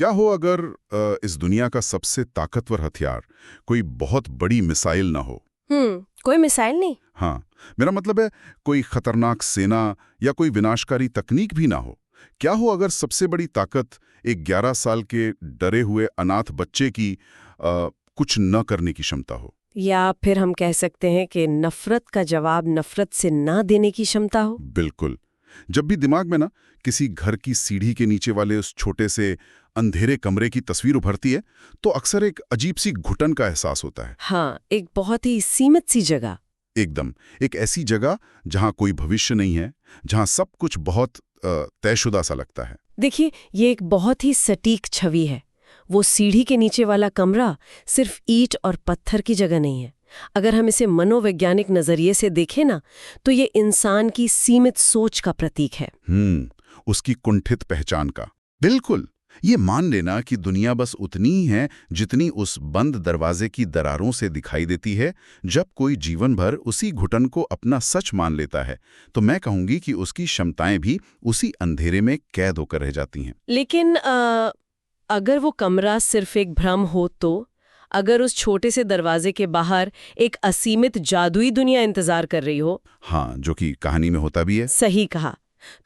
क्या हो अगर इस दुनिया का सबसे ताकतवर हथियार कोई बहुत बड़ी मिसाइल ना हो? कोई मिसाइल नहीं। हाँ, मेरा मतलब है कोई खतरनाक सेना या कोई विनाशकारी तकनीक भी ना हो। क्या हो अगर सबसे बड़ी ताकत एक 11 साल के डरे हुए अनाथ बच्चे की कुछ न करने की क्षमता हो? या फिर हम कह सकते हैं कि नफरत का जवाब नफरत से ना देने की क्षमता हो। बिल्कुल। जब भी दिमाग में ना किसी घर की सीढ़ी के नीचे वाले उस छोटे से अंधेरे कमरे की तस्वीर उभरती है, तो अक्सर एक अजीब सी घुटन का एहसास होता है। हाँ, एक बहुत ही सीमित सी जगह। एकदम, एक ऐसी जगह जहां कोई भविष्य नहीं है, जहां सब कुछ बहुत तयशुदा सा लगता है। देखिए, ये एक बहुत ही सटीक छवि है। वो सीढ़ी के नीचे वाला कमरा सिर्फ ईंट और पत्थर की जगह नहीं है। अगर हम इसे मनोवैज्ञानिक नजरिए से देखें ना, तो ये इंसान की सीमित सोच का प्रतीक है। उसकी कुंठित पहचान का। बिल्कुल, ये मान लेना कि दुनिया बस उतनी ही है जितनी उस बंद दरवाजे की दरारों से दिखाई देती है। जब कोई जीवन भर उसी घुटन को अपना सच मान लेता है, तो मैं कहूंगी कि उसकी क्षमताएं भी उसी अंधेरे में कैद होकर रह जाती हैं। लेकिन अगर वो कमरा सिर्फ एक भ्रम हो तो? अगर उस छोटे से दरवाजे के बाहर एक असीमित जादुई दुनिया इंतजार कर रही हो? हाँ, जो कि कहानी में होता भी है। सही कहा।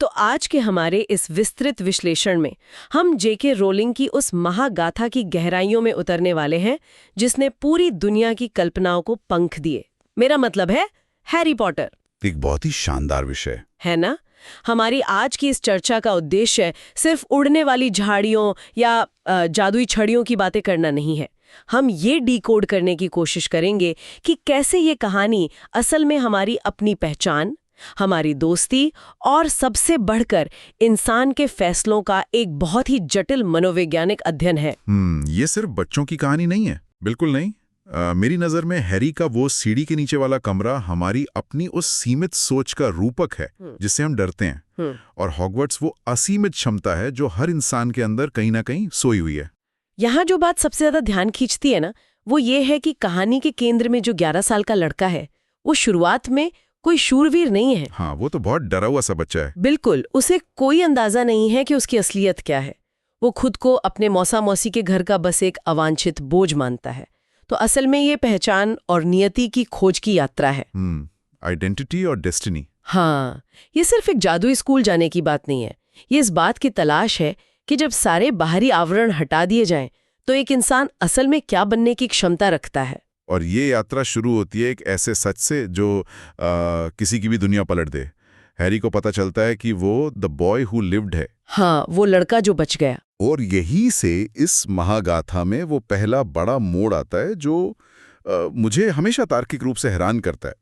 तो आज के हमारे इस विस्तृत विश्लेषण में हम जेके रोलिंग की उस महागाथा की गहराइयों में उतरने वाले हैं, जिसने पूरी दुनिया की कल्पनाओं को पंख दिए। मेरा मतलब है हैरी पॉटर। एक बहुत ही शानदार विषय है ना? हमारी आज की इस चर्चा का उद्देश्य सिर्फ उड़ने वाली झाड़ियों या जादुई छड़ियों की बातें करना नहीं है। हम ये डिकोड करने की कोशिश करेंगे कि कैसे ये कहानी असल में हमारी अपनी पहचान, हमारी दोस्ती और सबसे बढ़कर इंसान के फैसलों का एक बहुत ही जटिल मनोवैज्ञानिक अध्ययन है। ये सिर्फ बच्चों की कहानी नहीं है। बिल्कुल नहीं। मेरी नज़र में हैरी का वो सीढ़ी के नीचे वाला कमरा हमारी अपनी उस सीमित सोच का रूपक है जिससे हम डरते हैं। और हॉगवर्ट्स वो असीमित क्षमता है जो हर इंसान के अंदर कहीं ना कहीं सोई हुई है। यहाँ जो बात सबसे ज्यादा ध्यान खींचती है ना, वो ये है कि कहानी के केंद्र में जो 11 साल का लड़का है, वो शुरुआत में कोई शूरवीर नहीं है। हाँ, वो तो बहुत डरा हुआ सा बच्चा है। बिल्कुल, उसे कोई अंदाजा नहीं है कि उसकी असलियत क्या है। वो खुद को अपने मौसा मौसी के घर का बस एक अवांछित बोझ मानता है। तो असल में ये पहचान और नियति की खोज की यात्रा है। आइडेंटिटी और डेस्टिनी। हाँ, ये सिर्फ एक जादुई स्कूल जाने की बात नहीं है। ये इस बात की तलाश है कि जब सारे बाहरी आवरण हटा दिए जाएं, तो एक इंसान असल में क्या बनने की क्षमता रखता है। और ये यात्रा शुरू होती है एक ऐसे सच से जो किसी की भी दुनिया पलट दे। हैरी को पता चलता है कि वो द बॉय हु लिव्ड है। हाँ, वो लड़का जो बच गया। और यही से इस महागाथा में वो पहला बड़ा मोड़ आता है जो मुझे हमेशा तार्किक रूप से हैरान करता है।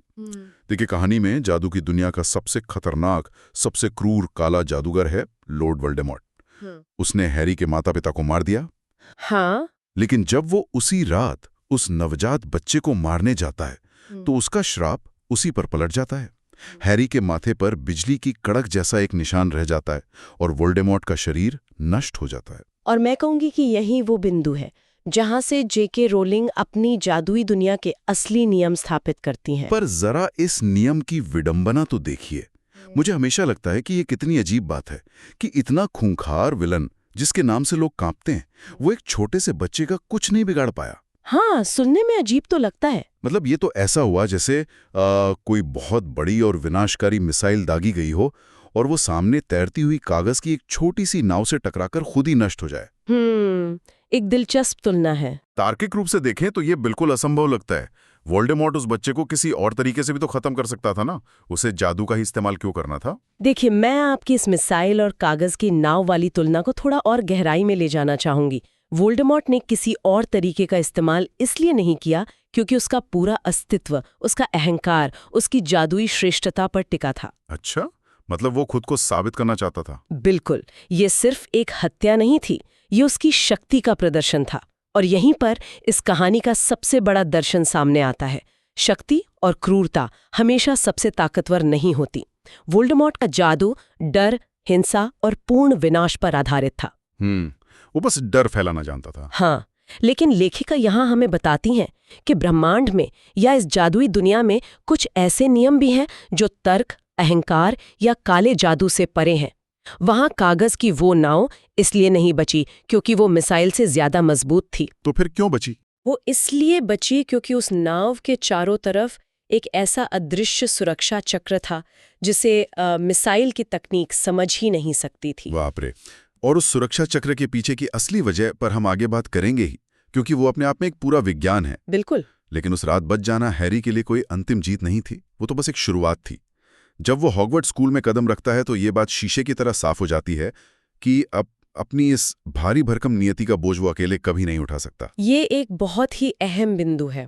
देखिए, कहानी में जादू की दुनिया का सबसे खतरनाक, सबसे क्रूर काला जादूगर है लॉर्ड वोल्डेमॉर्ट। उसने हैरी के माता पिता को मार दिया। हाँ, लेकिन जब वो उसी रात उस नवजात बच्चे को मारने जाता है, तो उसका श्राप उसी पर पलट जाता है। हैरी के माथे पर बिजली की कड़क जैसा एक निशान रह जाता है और वोल्डेमॉर्ट का शरीर नष्ट हो जाता है। और मैं कहूंगी कि यही वो बिंदु है जहां से जेके रोलिंग अपनी जादुई दुनिया के असली नियम स्थापित करती हैं। पर जरा इस नियम की विडंबना तो देखिए। मुझे हमेशा लगता है कि ये कितनी अजीब बात है कि इतना खूंखार विलन जिसके नाम से लोग कांपते हैं, वो एक छोटे से बच्चे का कुछ नहीं बिगाड़ पाया। हाँ, सुनने में अजीब तो लगता है। मतलब ये तो ऐसा हुआ जैसे कोई बहुत बड़ी और विनाशकारी मिसाइल दागी गई हो और वो सामने तैरती हुई कागज की एक छोटी सी नाव से टकराकर खुद ही नष्ट हो जाए। एक दिलचस्प तुलना है। तार्किक रूप से देखें तो ये बिल्कुल असंभव लगता है। वोल्डेमॉर्ट उस बच्चे को किसी और तरीके से भी तो खत्म कर सकता था ना। उसे जादू का ही इस्तेमाल क्यों करना था? देखिए, मैं आपकी इस मिसाइल और कागज की नाव वाली तुलना को थोड़ा और गहराई में ले जाना चाहूंगी। वोल्डेमॉर्ट ने किसी और तरीके का इस्तेमाल इसलिए नहीं किया क्योंकि उसका पूरा अस्तित्व, उसका अहंकार, उसकी जादुई श्रेष्ठता पर टिका था। अच्छा, मतलब वो खुद को साबित करना चाहता था। बिल्कुल, ये सिर्फ एक हत्या नहीं थी, ये उसकी शक्ति का प्रदर्शन था। और यहीं पर इस कहानी का सबसे बड़ा दर्शन सामने आता है। शक्ति और क्रूरता हमेशा सबसे ताकतवर नहीं होती। वोल्डेमॉर्ट का जादू डर, हिंसा और पूर्ण विनाश पर आधारित था। वो बस डर फैलाना जानता था। हाँ, लेकिन लेखिका यहाँ हमें बताती हैं कि ब्रह्मांड में या इस जादुई दुनिया में कुछ ऐसे नियम भी हैं जो तर्क, अहंकार या काले जादू से परे हैं। वहां कागज की वो नाव इसलिए नहीं बची क्योंकि वो मिसाइल से ज्यादा मजबूत थी। तो फिर क्यों बची? वो इसलिए बची क्योंकि उस नाव के चारों तरफ एक ऐसा अदृश्य सुरक्षा चक्र था जिसे मिसाइल की तकनीक समझ ही नहीं सकती थी। बाप रे। और उस सुरक्षा चक्र के पीछे की असली वजह पर हम आगे बात करेंगे ही, क्योंकि वो अपने आप में एक पूरा विज्ञान है। बिल्कुल। लेकिन उस रात बच जाना हैरी के लिए कोई अंतिम जीत नहीं थी, वो तो बस एक शुरुआत थी। जब वो हॉगवर्ट्स स्कूल में कदम रखता है तो ये बात शीशे की तरह साफ हो जाती है कि अब अपनी इस भारी भरकम नियति का बोझ वो अकेले कभी नहीं उठा सकता। ये एक बहुत ही अहम बिंदु है।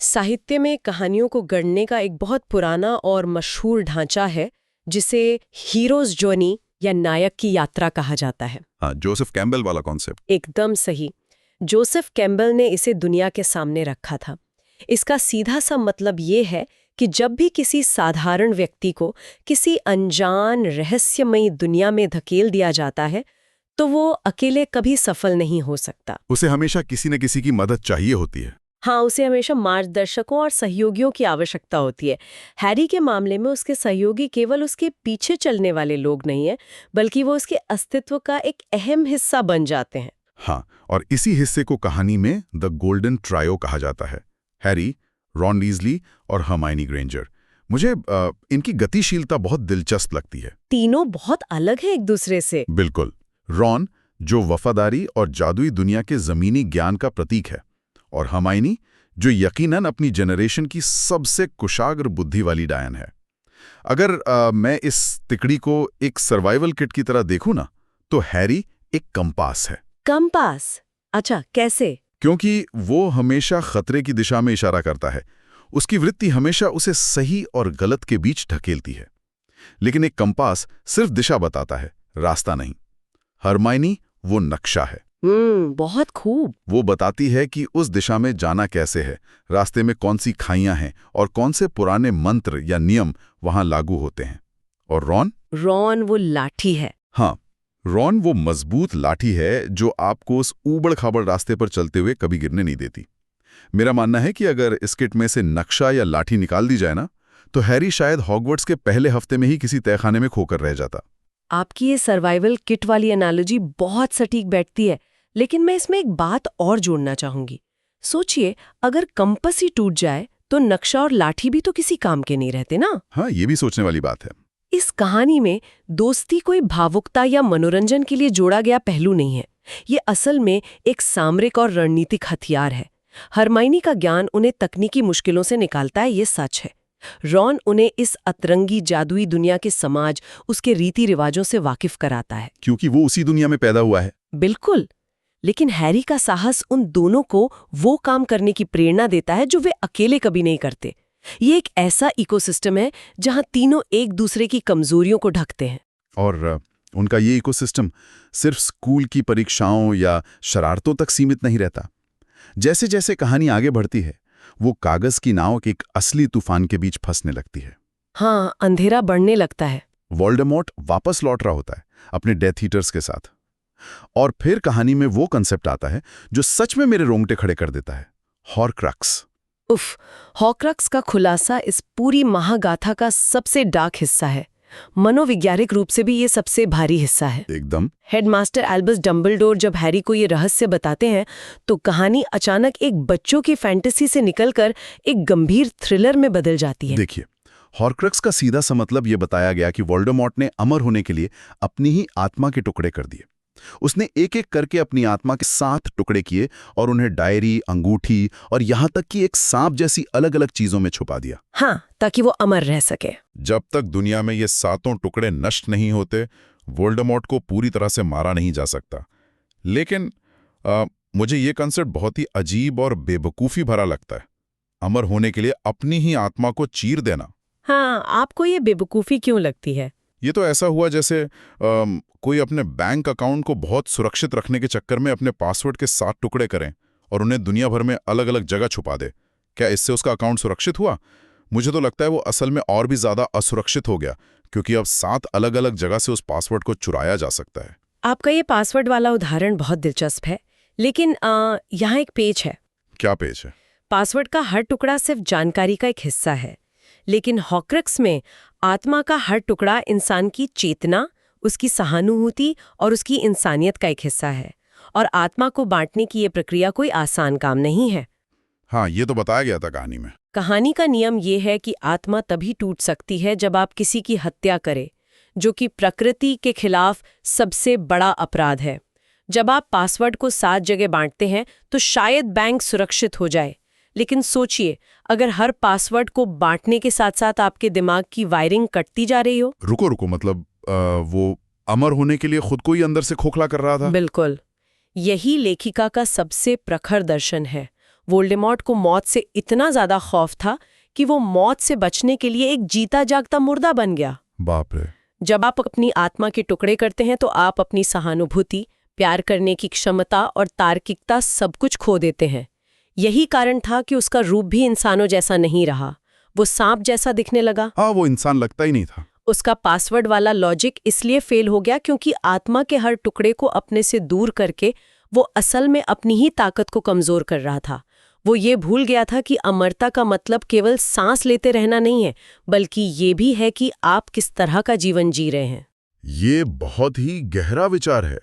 साहित्य में कहानियों को गढ़ने का एक बहुत पुराना और मशहूर ढांचा है जिसे हीरोज जर्नी या नायक की यात्रा कहा जाता है। हाँ, जोसेफ कैम्बेल वाला कॉन्सेप्ट। एकदम सही। जोसेफ कैम्बेल ने इसे दुनिया के सामने रखा था। इसका सीधा सा मतलब ये है कि जब भी किसी साधारण व्यक्ति को किसी अनजान रहस्यमयी दुनिया में धकेल दिया जाता है तो वो अकेले कभी सफल नहीं हो सकता। उसे हमेशा किसी न किसी की मदद चाहिए होती है। हाँ, उसे हमेशा मार्गदर्शकों और सहयोगियों की आवश्यकता होती है। हैरी के मामले में उसके सहयोगी केवल उसके पीछे चलने वाले लोग नहीं हैं, बल्कि वो उसके अस्तित्व का एक अहम हिस्सा बन जाते हैं। हाँ, और इसी हिस्से को कहानी में द गोल्डन ट्रायो कहा जाता है। हैरी, रॉन वीज़ली और हर्माइनी ग्रेंजर। मुझे इनकी गतिशीलता बहुत दिलचस्प लगती है। तीनों बहुत अलग हैं एक दूसरे से। बिल्कुल। रॉन, जो वफादारी और जादुई दुनिया के ज़मीनी ज्ञान का प्रतीक है, और हर्माइनी, जो यकीनन अपनी जनरेशन की सबसे कुशाग्र बुद्धि वाली डायन है। अगर मैं इस तिकड़ी को एक सर्वाइवल किट की तरह देखूं ना, तो हैरी एक कंपास है। कंपास? अच्छा, कैसे? क्योंकि वो हमेशा खतरे की दिशा में इशारा करता है। उसकी वृत्ति हमेशा उसे सही और गलत के बीच ढकेलती है। लेकिन एक कंपास सिर्फ दिशा बताता है, रास्ता नहीं। हर्माइनी वो नक्शा है। बहुत खूब। वो बताती है कि उस दिशा में जाना कैसे है, रास्ते में कौन सी खाइयां हैं और कौन से पुराने मंत्र या नियम वहां लागू होते हैं। और रॉन वो लाठी है। हाँ, रॉन वो मजबूत लाठी है जो आपको उस ऊबड़-खाबड़ रास्ते पर चलते हुए कभी गिरने नहीं देती। मेरा मानना है कि अगर इस किट में से नक्शा या लाठी निकाल दी जाए ना, तो हैरी शायद हॉगवर्ट्स के पहले हफ्ते में ही किसी तहखाने में खोकर रह जाता। आपकी ये सर्वाइवल किट वाली एनालॉजी बहुत सटीक बैठती है, लेकिन मैं इसमें एक बात और जोड़ना चाहूंगी। सोचिए, अगर कंपास ही टूट जाए तो नक्शा और लाठी भी तो किसी काम के नहीं रहते ना। हाँ, ये भी सोचने वाली बात है। इस कहानी में दोस्ती कोई भावुकता या मनोरंजन के लिए जोड़ा गया पहलू नहीं है। ये असल में एक सामरिक और रणनीतिक हथियार है। हर्माइनी का ज्ञान उन्हें तकनीकी मुश्किलों से निकालता है, ये सच है। रॉन उन्हें इस अतरंगी जादुई दुनिया के समाज, उसके रीति रिवाजों से वाकिफ कराता है, क्योंकि वो उसी दुनिया में पैदा हुआ है। बिल्कुल। लेकिन हैरी का साहस उन दोनों को वो काम करने की प्रेरणा देता है जो वे अकेले कभी नहीं करते। ये एक ऐसा इकोसिस्टम है जहां तीनों एक दूसरे की कमजोरियों को ढकते हैं। और उनका ये इकोसिस्टम सिर्फ स्कूल की परीक्षाओं या शरारतों तक सीमित नहीं रहता। जैसे जैसे कहानी आगे बढ़ती है, वो कागज की नाव के एक असली तूफान के बीच फंसने लगती है। हाँ, अंधेरा बढ़ने लगता है। वोल्डेमॉर्ट वापस लौट रहा होता है अपने डेथ ईटर्स के साथ। और फिर कहानी में वो कंसेप्ट आता है जो सच में मेरे रोंगटे खड़े कर देता है, हॉर्क्रक्स। उफ, हॉर्क्रक्स का खुलासा इस पूरी महागाथा का सबसे डार्क हिस्सा है। मनोवैज्ञानिक रूप से भी ये सबसे भारी हिस्सा है। एकदम। हेडमास्टर एल्बस डम्बलडोर जब हैरी को ये रहस्य बताते हैं तो कहानी अचानक एक बच्चों की फैंटेसी से निकलकर एक गंभीर थ्रिलर में बदल जाती है। देखिए, हॉर्क्रक्स का सीधा सा मतलब ये बताया गया कि वोल्डेमॉर्ट ने अमर होने के लिए अपनी ही आत्मा के टुकड़े कर दिए। उसने एक एक करके अपनी आत्मा के 7 टुकड़े किए और उन्हें डायरी, अंगूठी और यहां तक कि एक सांप जैसी अलग अलग चीजों में छुपा दिया। हाँ, ताकि वो अमर रह सके। जब तक दुनिया में ये 7 टुकड़े नष्ट नहीं होते, वोल्डेमॉर्ट को पूरी तरह से मारा नहीं जा सकता। लेकिन मुझे ये कंसेप्ट बहुत ही अजीब और बेवकूफ़ी भरा लगता है। अमर होने के लिए अपनी ही आत्मा को चीर देना। हाँ, आपको ये बेवकूफ़ी क्यों लगती है? ये तो ऐसा हुआ जैसे कोई अपने बैंक अकाउंट को बहुत सुरक्षित रखने के चक्कर में अपने पासवर्ड के 7 टुकड़े करें और उन्हें दुनिया भर में अलग अलग जगह छुपा दे। क्या इससे उसका अकाउंट सुरक्षित हुआ? मुझे तो लगता है वो असल में और भी ज़्यादा असुरक्षित हो गया, क्योंकि अब 7 अलग अलग जगह से उस पासवर्ड को चुराया जा सकता है। आपका ये पासवर्ड वाला उदाहरण बहुत दिलचस्प है, लेकिन यहाँ एक पेच है। क्या पेच है? पासवर्ड का हर टुकड़ा सिर्फ जानकारी का एक हिस्सा है, लेकिन हॉर्क्रक्स में आत्मा का हर टुकड़ा इंसान की चेतना, उसकी सहानुभूति और उसकी इंसानियत का एक हिस्सा है। और आत्मा को बांटने की ये प्रक्रिया कोई आसान काम नहीं है। हाँ, ये तो बताया गया था कहानी में। कहानी का नियम ये है कि आत्मा तभी टूट सकती है जब आप किसी की हत्या करें, जो कि प्रकृति के खिलाफ सबसे बड़ा अपराध है। जब आप पासवर्ड को 7 जगह बांटते हैं तो शायद बैंक सुरक्षित हो जाए, लेकिन सोचिए अगर हर पासवर्ड को बांटने के साथ साथ आपके दिमाग की वायरिंग कटती जा रही हो। रुको मतलब वो अमर होने के लिए खुद को ही अंदर से खोखला कर रहा था। बिल्कुल, यही लेखिका का सबसे प्रखर दर्शन है। वोल्डेमॉर्ट को मौत से इतना ज्यादा खौफ था कि वो मौत से बचने के लिए एक जीता जागता मुर्दा बन गया। बाप रे। जब आप अपनी आत्मा के टुकड़े करते हैं तो आप अपनी सहानुभूति, प्यार करने की क्षमता और तार्किकता सब कुछ खो देते हैं। यही कारण था कि उसका रूप भी इंसानों जैसा नहीं रहा। वो सांप जैसा दिखने लगा। हाँ, वो इंसान लगता ही नहीं था। उसका पासवर्ड वाला लॉजिक इसलिए फेल हो गया क्योंकि आत्मा के हर टुकड़े को अपने से दूर करके वो असल में अपनी ही ताकत को कमजोर कर रहा था। वो ये भूल गया था कि अमरता का मतलब केवल सांस लेते रहना नहीं है, बल्कि ये भी है कि आप किस तरह का जीवन जी रहे हैं। ये बहुत ही गहरा विचार है।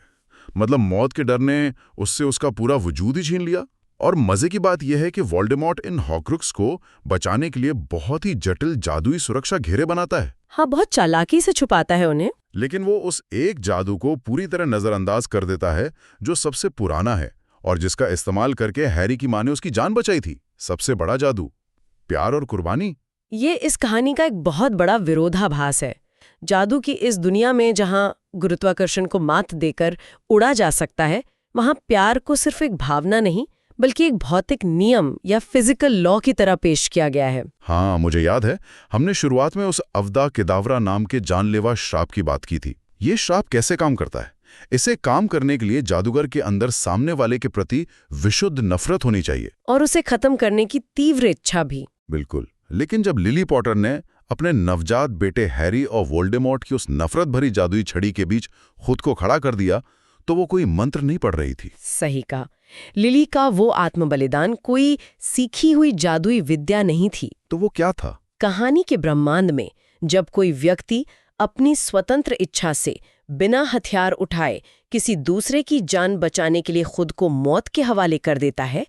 मतलब मौत के डर ने उससे उसका पूरा वजूद ही छीन लिया। और मजे की बात यह है कि वोल्डेमॉर्ट इन हॉक्रुक्स को बचाने के लिए बहुत ही जटिल जादुई सुरक्षा घेरे बनाता है। हाँ, बहुत चालाकी से छुपाता है उन्हें। लेकिन वो उस एक जादू को पूरी तरह नजरअंदाज कर देता है जो सबसे पुराना है और जिसका इस्तेमाल करके हैरी की माँ ने उसकी जान बचाई थी। सबसे बड़ा जादू, प्यार और कुर्बानी। ये इस कहानी का एक बहुत बड़ा विरोधाभास है। जादू की इस दुनिया में जहां गुरुत्वाकर्षण को मात देकर उड़ा जा सकता है, वहां प्यार को सिर्फ एक भावना नहीं बल्कि एक भौतिक नियम या फिजिकल लॉ की तरह पेश किया गया है। हाँ, मुझे याद है हमने शुरुआत में उस अवदा केदावरा नाम के जानलेवा श्राप की बात की थी। ये श्राप कैसे काम करता है? इसे काम करने के लिए जादूगर के अंदर सामने वाले के प्रति विशुद्ध नफरत होनी चाहिए और उसे खत्म करने की तीव्र इच्छा भी। बिल्कुल। लेकिन जब लिली पॉटर ने अपने नवजात बेटे हैरी और वोल्डेमॉर्ट की उस नफरत भरी जादुई छड़ी के बीच खुद को खड़ा कर दिया तो वो कोई मंत्र नहीं पढ़ रही थी। सही कहा। लिली का वो आत्मबलिदान कोई सीखी हुई जादुई विद्या नहीं थी। तो वो क्या था? कहानी के ब्रह्मांड में जब कोई व्यक्ति अपनी स्वतंत्र इच्छा से बिना हथियार उठाए किसी दूसरे की जान बचाने के लिए खुद को मौत के हवाले कर देता है,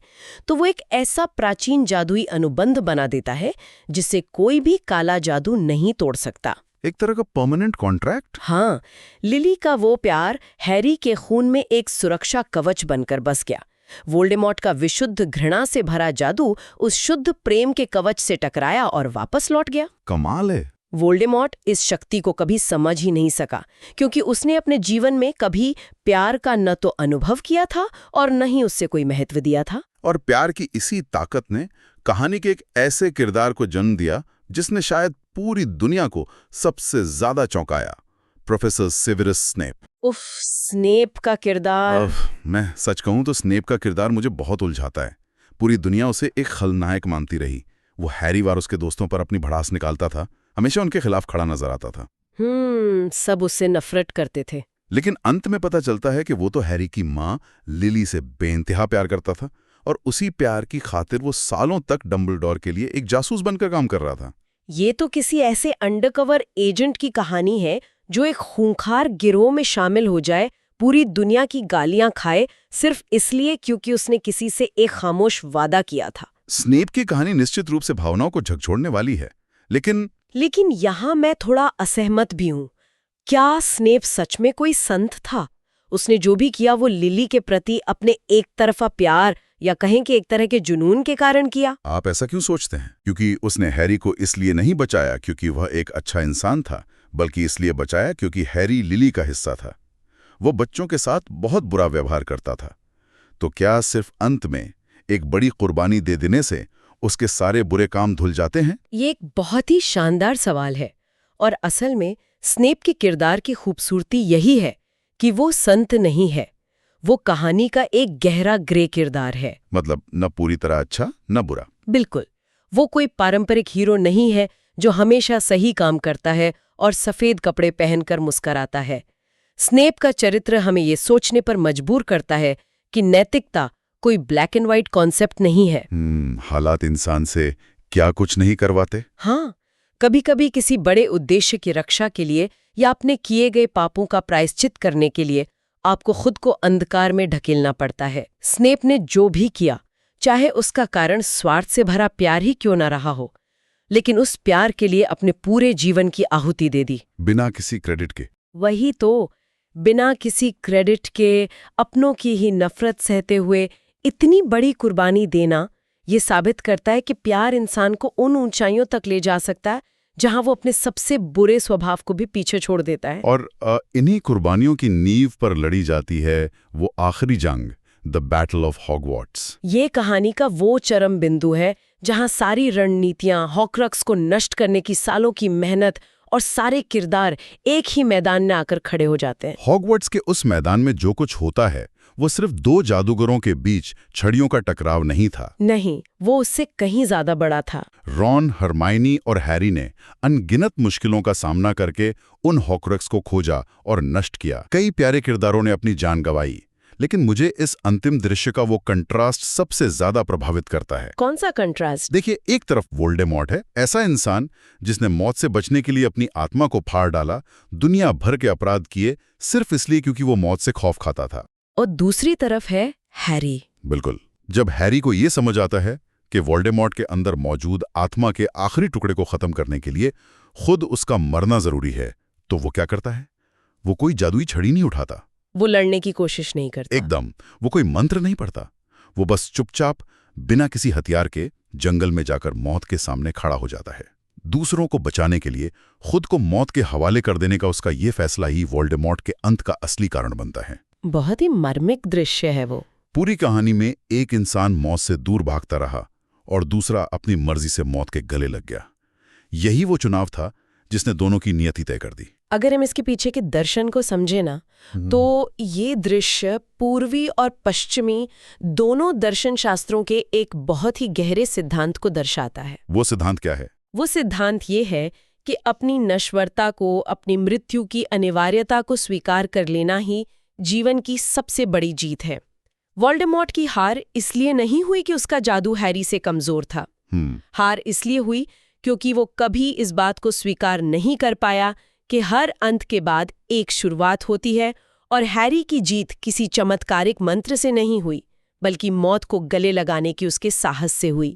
तो वो एक ऐसा प्राचीन जादुई अनुबंध बना देता है जिसे कोई भी काला जादू नहीं तोड़ सकता। एक तरह का परमानेंट कॉन्ट्रैक्ट। हाँ, लिली का वो प्यार हैरी के खून में एक सुरक्षा कवच बनकर बस गया। वोल्डेमॉर्ट का विशुद्ध घृणा से भरा जादू उस शुद्ध प्रेम के कवच से टकराया और वापस लौट गया। कमाल है। वोल्डेमॉर्ट इस शक्ति को कभी समझ ही नहीं सका क्योंकि उसने अपने जीवन में कभी प्यार का न तो अनुभव किया था और न ही उससे कोई महत्व दिया था। और प्यार की इसी ताकत ने कहानी के एक ऐसे किरदार को जन्म दिया जिसने शायद पूरी दुनिया को सबसे ज्यादा चौंकाया, प्रोफेसर सेवेरस स्नेप। उफ, स्नेप का किरदार। मैं सच कहूं तो स्नेप का किरदार मुझे बहुत उलझाता है। पूरी दुनिया उसे एक खलनायक मानती रही। वो हैरी और उसके दोस्तों पर अपनी भड़ास निकालता था, हमेशा उनके खिलाफ खड़ा नजर आता था। सब उससे नफरत करते थे। लेकिन अंत में पता चलता है कि वो तो हैरी की माँ लिली से बेइंतहा प्यार करता था और उसी प्यार की खातिर वो सालों तक डंबलडोर के लिए एक जासूस बनकर काम कर रहा था। ये तो किसी ऐसे अंडरकवर एजेंट की कहानी है जो एक खूंखार गिरोह में शामिल हो जाए, पूरी दुनिया की गालियां खाए सिर्फ इसलिए क्योंकि उसने किसी से एक खामोश वादा किया था। स्नेप की कहानी निश्चित रूप से भावनाओं को झकझोरने वाली है, लेकिन यहाँ मैं थोड़ा असहमत भी हूँ। क्या स्नेप सच में कोई संत था? उसने जो भी किया वो लिली के प्रति अपने एक तरफा प्यार या कहें कि एक तरह के जुनून के कारण किया। आप ऐसा क्यों सोचते हैं? क्योंकि उसने हैरी को इसलिए नहीं बचाया क्योंकि वह एक अच्छा इंसान था, बल्कि इसलिए बचाया क्योंकि हैरी लिली का हिस्सा था। वो बच्चों के साथ बहुत बुरा व्यवहार करता था। तो क्या सिर्फ अंत में एक बड़ी कुर्बानी दे देने से उसके सारे बुरे काम धुल जाते हैं? ये एक बहुत ही शानदार सवाल है और असल में स्नेप के किरदार की खूबसूरती यही है कि वो संत नहीं है। वो कहानी का एक गहरा ग्रे किरदार है। मतलब न पूरी तरह अच्छा न बुरा। बिल्कुल। वो कोई पारंपरिक हीरो नहीं है जो हमेशा सही काम करता है और सफेद कपड़े पहनकर मुस्कराता है। स्नेप का चरित्र हमें ये सोचने पर मजबूर करता है कि नैतिकता कोई ब्लैक एंड व्हाइट कॉन्सेप्ट नहीं है। हालात इंसान से क्या कुछ नहीं करवाते। हाँ, कभी कभी किसी बड़े उद्देश्य की रक्षा के लिए या अपने किए गए पापों का प्रायश्चित करने के लिए आपको खुद को अंधकार में ढकेलना पड़ता है। स्नेप ने जो भी किया, चाहे उसका कारण स्वार्थ से भरा प्यार ही क्यों न रहा हो, लेकिन उस प्यार के लिए अपने पूरे जीवन की आहुति दे दी, बिना किसी क्रेडिट के। वही तो, बिना किसी क्रेडिट के, अपनों की ही नफरत सहते हुए इतनी बड़ी कुर्बानी देना, ये साबित करता है कि प्यार इंसान को उन ऊंचाइयों तक ले जा सकता है जहां वो अपने सबसे बुरे स्वभाव को भी पीछे छोड़ देता है। और इन्हीं कुर्बानियों की नींव पर लड़ी जाती है वो आखिरी जंग, द बैटल ऑफ हॉगवर्ट्स। ये कहानी का वो चरम बिंदु है जहां सारी रणनीतियां, हॉर्क्रक्स को नष्ट करने की सालों की मेहनत और सारे किरदार एक ही मैदान में आकर खड़े हो जाते हैं। हॉगवर्ट्स के उस मैदान में जो कुछ होता है वो सिर्फ दो जादूगरों के बीच छड़ियों का टकराव नहीं था। नहीं, वो उससे कहीं ज्यादा बड़ा था। रॉन, हरमाइनी और हैरी ने अनगिनत मुश्किलों का सामना करके उन हॉर्क्रक्स को खोजा और नष्ट किया। कई प्यारे किरदारों ने अपनी जान गंवाई, लेकिन मुझे इस अंतिम दृश्य का वो कंट्रास्ट सबसे ज्यादा प्रभावित करता है। कौन सा कंट्रास्ट? देखिए, एक तरफ वोल्डेमॉर्ट है, ऐसा इंसान जिसने मौत से बचने के लिए अपनी आत्मा को फाड़ डाला, दुनिया भर के अपराध किए सिर्फ इसलिए क्योंकि वो मौत से खौफ खाता था। और दूसरी तरफ है हैरी। बिल्कुल। जब हैरी को ये समझ आता है कि वोल्डेमॉर्ट के अंदर मौजूद आत्मा के आखिरी टुकड़े को खत्म करने के लिए खुद उसका मरना जरूरी है, तो वो क्या करता है? वो कोई जादुई छड़ी नहीं उठाता, वो लड़ने की कोशिश नहीं करता। एकदम। वो कोई मंत्र नहीं पढ़ता, वो बस चुपचाप बिना किसी हथियार के जंगल में जाकर मौत के सामने खड़ा हो जाता है। दूसरों को बचाने के लिए खुद को मौत के हवाले कर देने का उसका ये फैसला ही वोल्डेमॉर्ट के अंत का असली कारण बनता है। बहुत ही मार्मिक दृश्य है वो। पूरी कहानी में एक इंसान मौत से दूर भागता रहा और दूसरा अपनी मर्जी से मौत के गले लग गया। यही वो चुनाव था जिसने दोनों की नियति तय कर दी। अगर हम इसके पीछे के दर्शन को समझे ना, तो ये दृश्य पूर्वी और पश्चिमी दोनों दर्शन शास्त्रों के एक बहुत ही गहरे सिद्धांत को दर्शाता है। वो सिद्धांत क्या है? वो सिद्धांत ये है कि अपनी नश्वरता को, अपनी मृत्यु की अनिवार्यता को स्वीकार कर लेना ही जीवन की सबसे बड़ी जीत है। वोल्डेमॉर्ट की हार इसलिए नहीं हुई कि उसका जादू हैरी से कमजोर था। हार इसलिए हुई क्योंकि वो कभी इस बात को स्वीकार नहीं कर पाया कि हर अंत के बाद एक शुरुआत होती है, और हैरी की जीत किसी चमत्कारिक मंत्र से नहीं हुई, बल्कि मौत को गले लगाने की उसके साहस से हुई।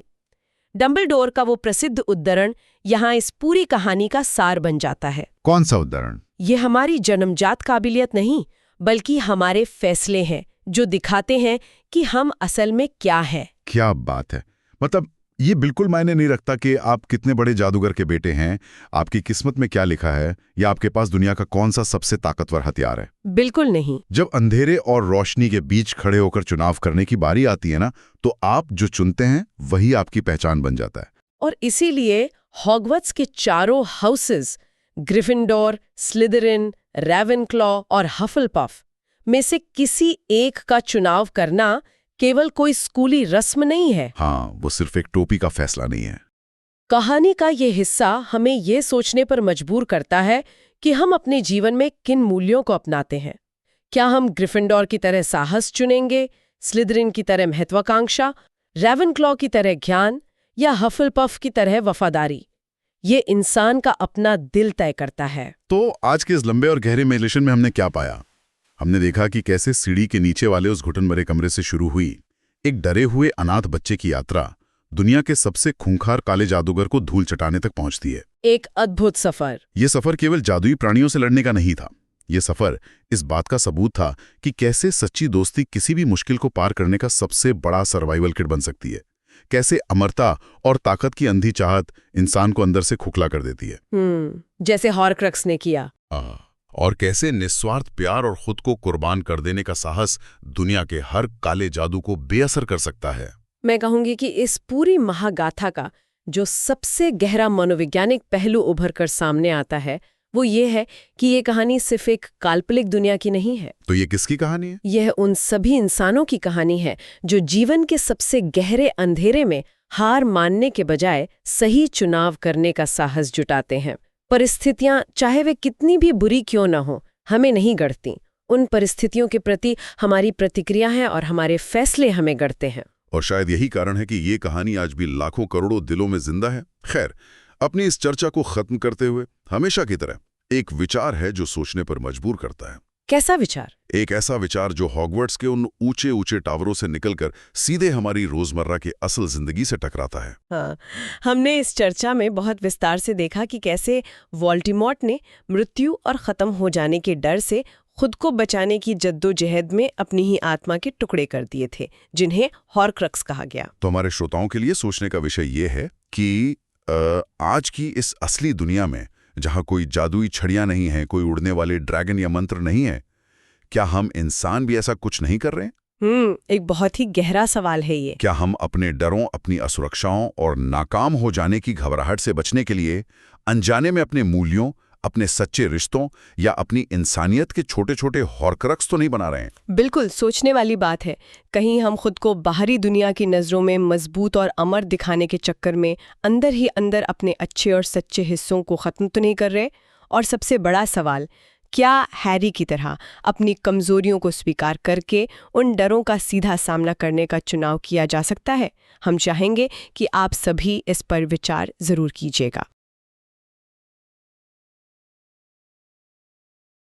डंबलडोर का वो प्रसिद्ध उद्धरण यहाँ इस पूरी कहानी का सार बन जाता है। कौन सा उद्धरण? ये हमारी जन्मजात काबिलियत नहीं, बल्कि हमारे फैसले हैं जो दिखाते हैं कि हम असल में क्या हैं। क्या बात है! मतलब ये बिल्कुल मायने नहीं रखता कि आप कितने बड़े जादूगर के बेटे हैं, आपकी किस्मत में क्या लिखा है, या आपके पास दुनिया का कौन सा सबसे ताकतवर हथियार है। बिल्कुल नहीं। जब अंधेरे और रोशनी के बीच खड़े होकर चुनाव करने की बारी आती है ना, तो आप जो चुनते हैं वही आपकी पहचान बन जाता है। और इसीलिए हॉगवर्ट्स के चारों हाउसेस, ग्रिफिंडोर, स्लिदरिन, रेवेनक्लॉ और हफलपफ में से किसी एक का चुनाव करना केवल कोई स्कूली रस्म नहीं है। हाँ, वो सिर्फ एक टोपी का फैसला नहीं है। कहानी का ये हिस्सा हमें ये सोचने पर मजबूर करता है कि हम अपने जीवन में किन मूल्यों को अपनाते हैं। क्या हम ग्रिफिंडोर की तरह साहस चुनेंगे, स्लिदरिन की तरह महत्वाकांक्षा, रेवेनक्लॉ की तरह ज्ञान, या हफलपफ की तरह वफादारी? ये इंसान का अपना दिल तय करता है। तो आज के इस लंबे और गहरे मेडिटेशन में हमने क्या पाया? हमने देखा कि कैसे सीढ़ी के नीचे वाले उस घुटन भरे कमरे से शुरू हुई एक डरे हुए अनाथ बच्चे की यात्रा दुनिया के सबसे खूंखार काले जादूगर को धूल चटाने तक पहुंचती है। एक अद्भुत सफर। ये सफर केवल जादुई प्राणियों से लड़ने का नहीं था। ये सफर इस बात का सबूत था कि कैसे सच्ची दोस्ती किसी भी मुश्किल को पार करने का सबसे बड़ा सर्वाइवल किट बन सकती है। कैसे अमरता और ताकत की अंधी चाहत इंसान को अंदर से खोखला कर देती है, जैसे हॉर्क्रक्स ने किया। और कैसे निस्वार्थ प्यार और खुद को कुर्बान कर देने का साहस दुनिया के हर काले जादू को बेअसर कर सकता है। मैं कहूंगी कि इस पूरी महागाथा का जो सबसे गहरा मनोवैज्ञानिक पहलू उभर कर सामने आता है वो ये है कि ये कहानी सिर्फ एक काल्पनिक दुनिया की नहीं है। तो ये किसकी कहानी है? यह उन सभी इंसानों की कहानी है जो जीवन के सबसे गहरे अंधेरे में हार मानने के बजाय सही चुनाव करने का साहस जुटाते हैं। परिस्थितियां चाहे वे कितनी भी बुरी क्यों न हो, हमें नहीं गढ़ती। उन परिस्थितियों के प्रति हमारी प्रतिक्रिया है और हमारे फैसले हमें गढ़ते हैं। और शायद यही कारण है कि ये कहानी आज भी लाखों करोड़ों दिलों में जिंदा है। खैर, अपनी इस चर्चा को खत्म करते हुए हमेशा की तरह एक विचार है जो सोचने पर मजबूर करता है। कैसा विचार? एक ऐसा विचार जो हॉगवर्ट्स के उन ऊंचे ऊंचे टावरों से निकलकर सीधे हमारी रोजमर्रा की असल जिंदगी से टकराता है। हाँ, हमने इस चर्चा में बहुत विस्तार से देखा कि कैसे वोल्डेमॉर्ट ने मृत्यु और खत्म हो जाने के डर से खुद को बचाने की जद्दोजहद में अपनी ही आत्मा के टुकड़े कर दिए थे, जिन्हें हॉर्क्रक्स कहा गया। तो हमारे श्रोताओं के लिए सोचने का विषय ये है कि आज की इस असली दुनिया में, जहां कोई जादुई छड़ियां नहीं हैं, कोई उड़ने वाले ड्रैगन या मंत्र नहीं है, क्या हम इंसान भी ऐसा कुछ नहीं कर रहे? एक बहुत ही गहरा सवाल है ये। क्या हम अपने डरों, अपनी असुरक्षाओं और नाकाम हो जाने की घबराहट से बचने के लिए अनजाने में अपने मूल्यों, अपने सच्चे रिश्तों या अपनी इंसानियत के छोटे छोटे हॉर्क्रक्स तो नहीं बना रहे हैं? बिल्कुल सोचने वाली बात है। कहीं हम खुद को बाहरी दुनिया की नज़रों में मजबूत और अमर दिखाने के चक्कर में अंदर ही अंदर अपने अच्छे और सच्चे हिस्सों को ख़त्म तो नहीं कर रहे? और सबसे बड़ा सवाल, क्या हैरी की तरह अपनी कमजोरियों को स्वीकार करके उन डरों का सीधा सामना करने का चुनाव किया जा सकता है? हम चाहेंगे कि आप सभी इस पर विचार जरूर कीजिएगा।